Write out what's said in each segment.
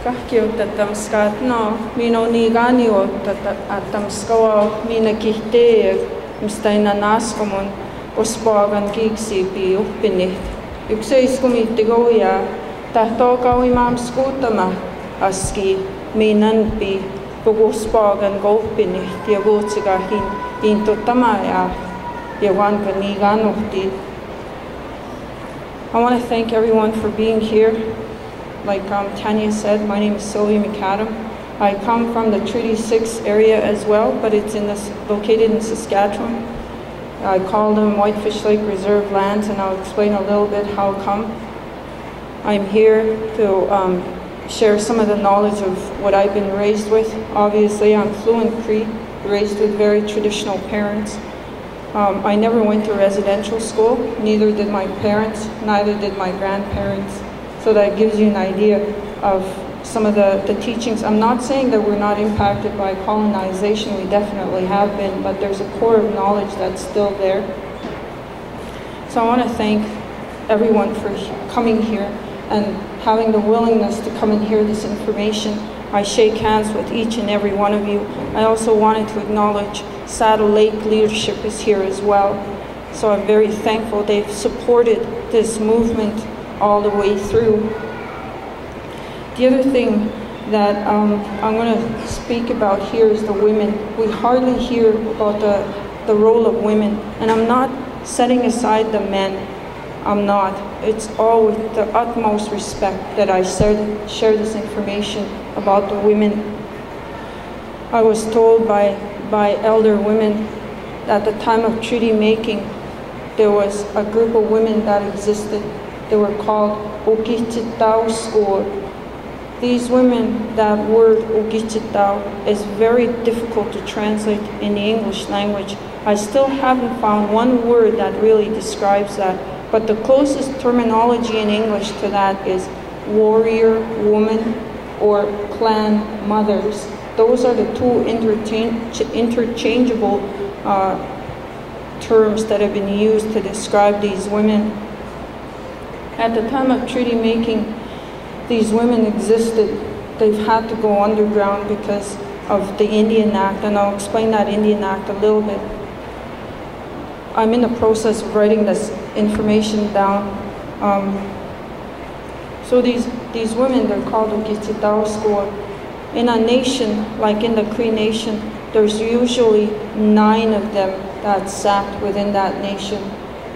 Kahkio tatamskat no, mino niganio tatamskawa mina kihte mistaina naskomon ospagan kiksi pi uppinit. Yksöiskumittigoja tahtokawimaam skutama aski minanpi puguspagan goppinit ja vuotsiga hintotama ja wanka niganuhti. I want to thank everyone for being here. Like Tanya said, my name is Sylvia McAdam. I come from the Treaty 6 area as well, but it's located in Saskatchewan. I call them Whitefish Lake Reserve lands, and I'll explain a little bit how come. I'm here to share some of the knowledge of what I've been raised with. Obviously, I'm fluent Cree, raised with very traditional parents. I never went to residential school, neither did my parents, neither did my grandparents. So that gives you an idea of some of the teachings. I'm not saying that we're not impacted by colonization, we definitely have been, but there's a core of knowledge that's still there. So I want to thank everyone for coming here and having the willingness to come and hear this information. I shake hands with each and every one of you. I also wanted to acknowledge Saddle Lake leadership is here as well. So I'm very thankful they've supported this movement all the way through. The other thing that I'm going to speak about here is the women. We hardly hear about the role of women, and I'm not setting aside the men. I'm not. It's all with the utmost respect that I share this information about the women. I was told by elder women at the time of treaty making, there was a group of women that existed. They were called Okicitaw school. These women, that word Okicitaw is very difficult to translate in the English language. I still haven't found one word that really describes that, but the closest terminology in English to that is warrior woman or clan mothers. Those are the two interchangeable terms that have been used to describe these women. At the time of treaty making, these women existed. They've had to go underground because of the Indian Act, and I'll explain that Indian Act a little bit. I'm in the process of writing this information down. So these women, they're called Okicitaw school. In a nation, like in the Cree nation, there's usually 9 of them that sat within that nation,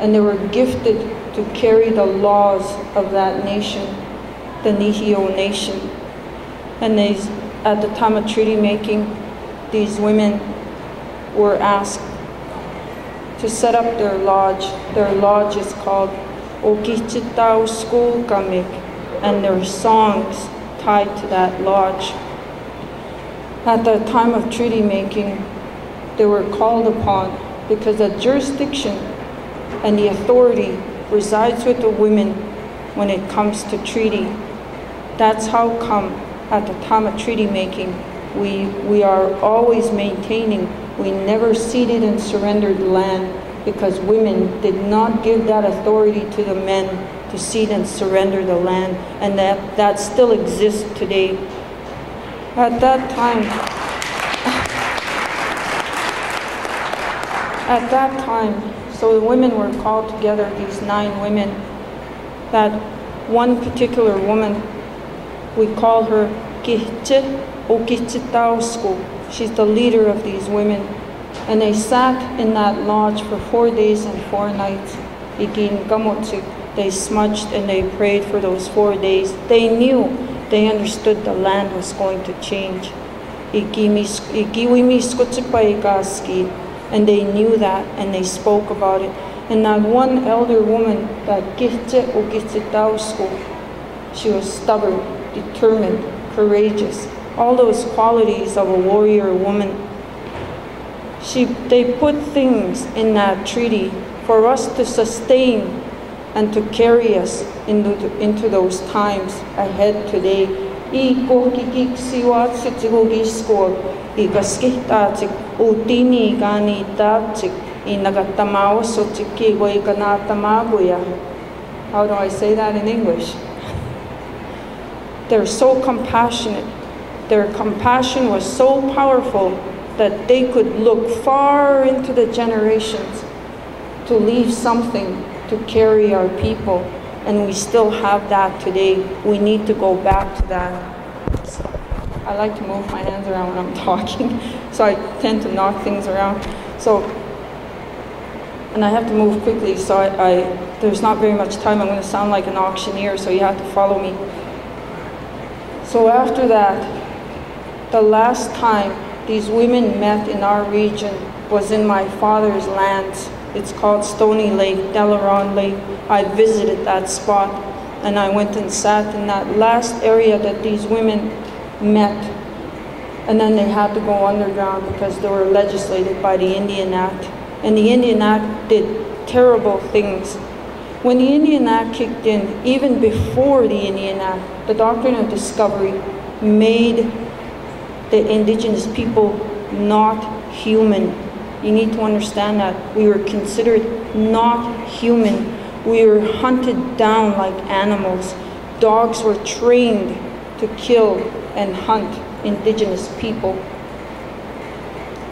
and they were gifted to carry the laws of that nation, the Nehiyaw nation. And at the time of treaty making, these women were asked to set up their lodge. Their lodge is called Okicitaw School Kamik, and there are songs tied to that lodge. At the time of treaty making, they were called upon because the jurisdiction and the authority resides with the women when it comes to treaty. That's how come at the time of treaty making, we are always maintaining, we never ceded and surrendered land, because women did not give that authority to the men to cede and surrender the land, and that still exists today. At that time, so the women were called together, these 9 women. That one particular woman, we call her Kihche Okicitaw school. She's the leader of these women. And they sat in that lodge for 4 days and 4 nights. They smudged and they prayed for those 4 days. They knew, they understood the land was going to change. And they knew that, and they spoke about it. And that one elder woman, that Kihche Okicitaw school, she was stubborn, determined, courageous, all those qualities of a warrior woman. They put things in that treaty for us to sustain and to carry us into those times ahead today. How do I say that in English? They're so compassionate. Their compassion was so powerful that they could look far into the generations to leave something to carry our people. And we still have that today. We need to go back to that. I like to move my hands around when I'm talking, so I tend to knock things around. And I have to move quickly, so there's not very much time. I'm going to sound like an auctioneer, so you have to follow me. So after that, the last time these women met in our region was in my father's lands. It's called Stony Lake, Delaron Lake. I visited that spot, and I went and sat in that last area that these women met. And then they had to go underground because they were legislated by the Indian Act. And the Indian Act did terrible things. When the Indian Act kicked in, even before the Indian Act, the Doctrine of Discovery made the indigenous people not human. You need to understand that. We were considered not human. We were hunted down like animals. Dogs were trained to kill and hunt indigenous people.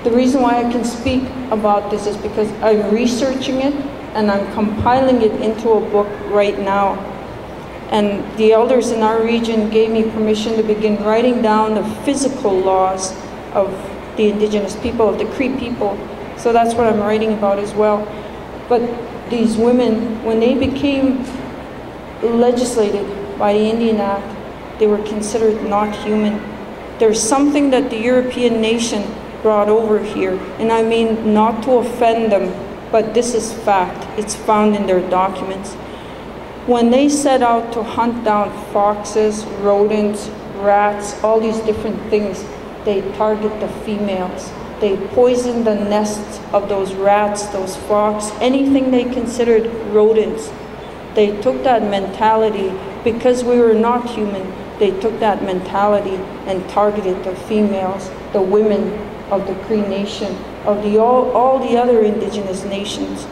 The reason why I can speak about this is because I'm researching it and I'm compiling it into a book right now. And the elders in our region gave me permission to begin writing down the physical laws of the indigenous people, of the Cree people. So that's what I'm writing about as well. But these women, when they became legislated by the Indian Act, they were considered not human. There's something that the European nation brought over here, and I mean not to offend them, but this is fact. It's found in their documents. When they set out to hunt down foxes, rodents, rats, all these different things, they target the females. They poison the nests of those rats, those fox, anything they considered rodents. They took that mentality, because we were not human, they took that mentality and targeted the females, the women of the Cree nation, of all the other indigenous nations.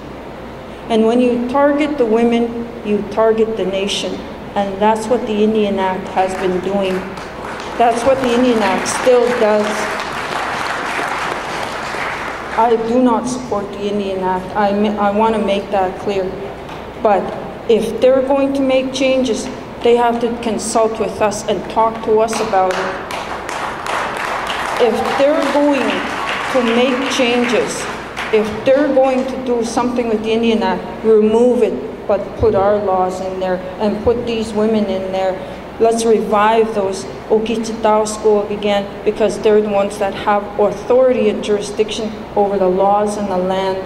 And when you target the women, you target the nation. And that's what the Indian Act has been doing. That's what the Indian Act still does. I do not support the Indian Act. I want to make that clear. But if they're going to make changes, they have to consult with us and talk to us about it. If they're going to make changes, if they're going to do something with the Indian Act, remove it, but put our laws in there and put these women in there. Let's revive those Okicitaw school again, because they're the ones that have authority and jurisdiction over the laws and the land.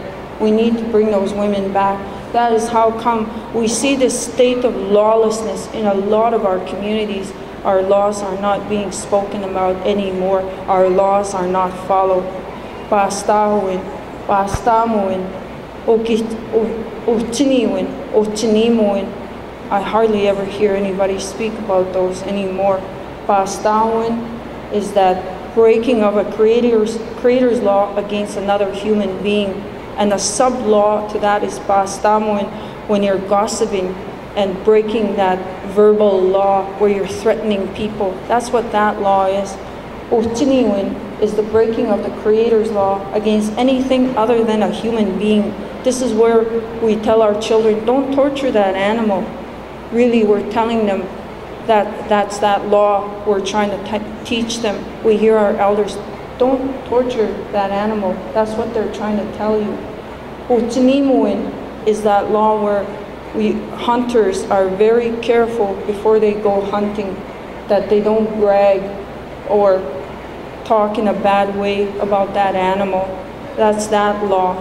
We need to bring those women back. That is how come we see this state of lawlessness in a lot of our communities. Our laws are not being spoken about anymore. Our laws are not followed. Bastahuin, Bastamuin, Ochiniwin, Ochinimuin. I hardly ever hear anybody speak about those anymore. Bastahuin is that breaking of a creator's law against another human being. And a sub-law to that is Bastamuin, when you're gossiping and breaking that verbal law where you're threatening people. That's what that law is. Ochiniwin is the breaking of the Creator's law against anything other than a human being. This is where we tell our children, don't torture that animal. Really, we're telling them that that's that law we're trying to teach them. We hear our elders, don't torture that animal. That's what they're trying to tell you. Ochinimuin is that law where hunters are very careful before they go hunting, that they don't brag or talk in a bad way about that animal. That's that law.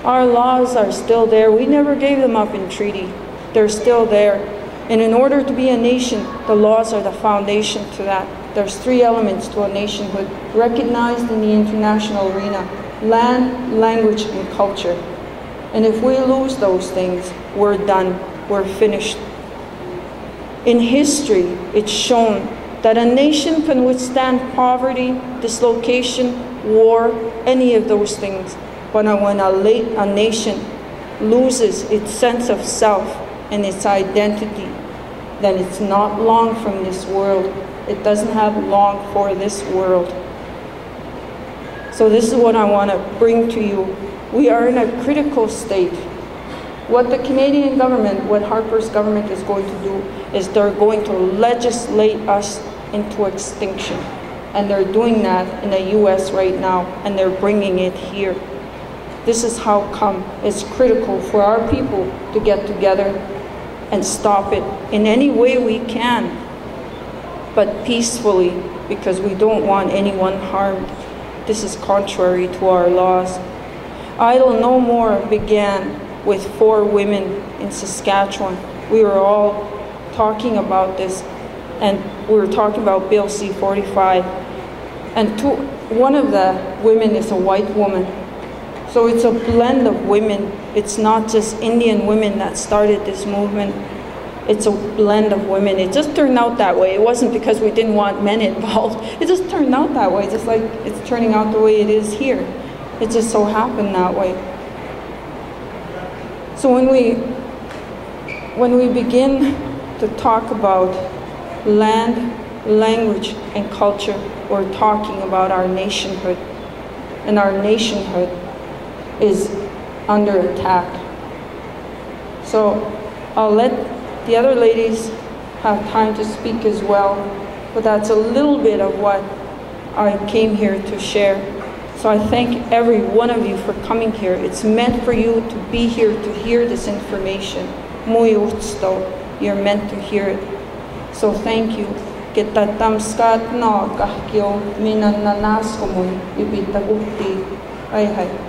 Our laws are still there. We never gave them up in treaty. They're still there. And in order to be a nation, the laws are the foundation to that. There's 3 elements to a nationhood recognized in the international arena: land, language, and culture. And if we lose those things, we're done. We're finished. In history, it's shown that a nation can withstand poverty, dislocation, war, any of those things. But when a nation loses its sense of self and its identity, then it's not long from this world. It doesn't have long for this world. So this is what I want to bring to you. We are in a critical state. What the Canadian government, what Harper's government is going to do is they're going to legislate us into extinction. And they're doing that in the US right now, and they're bringing it here. This is how come it's critical for our people to get together and stop it in any way we can, but peacefully, because we don't want anyone harmed. This is contrary to our laws. Idle No More began with 4 women in Saskatchewan. We were all talking about this, and we were talking about Bill C-45. And one of the women is a white woman. So it's a blend of women. It's not just Indian women that started this movement. It's a blend of women. It just turned out that way. It wasn't because we didn't want men involved. It just turned out that way, just like it's turning out the way it is here. It just so happened that way. So when we begin to talk about land, language, and culture, we're talking about our nationhood. And our nationhood is under attack. So I'll let the other ladies have time to speak as well, but that's a little bit of what I came here to share. So I thank every one of you for coming here. It's meant for you to be here to hear this information. Muy Okicitaw, you're meant to hear it. So thank you. Kitatamskat no kahkyo minananas komun ibitagukti ay hay.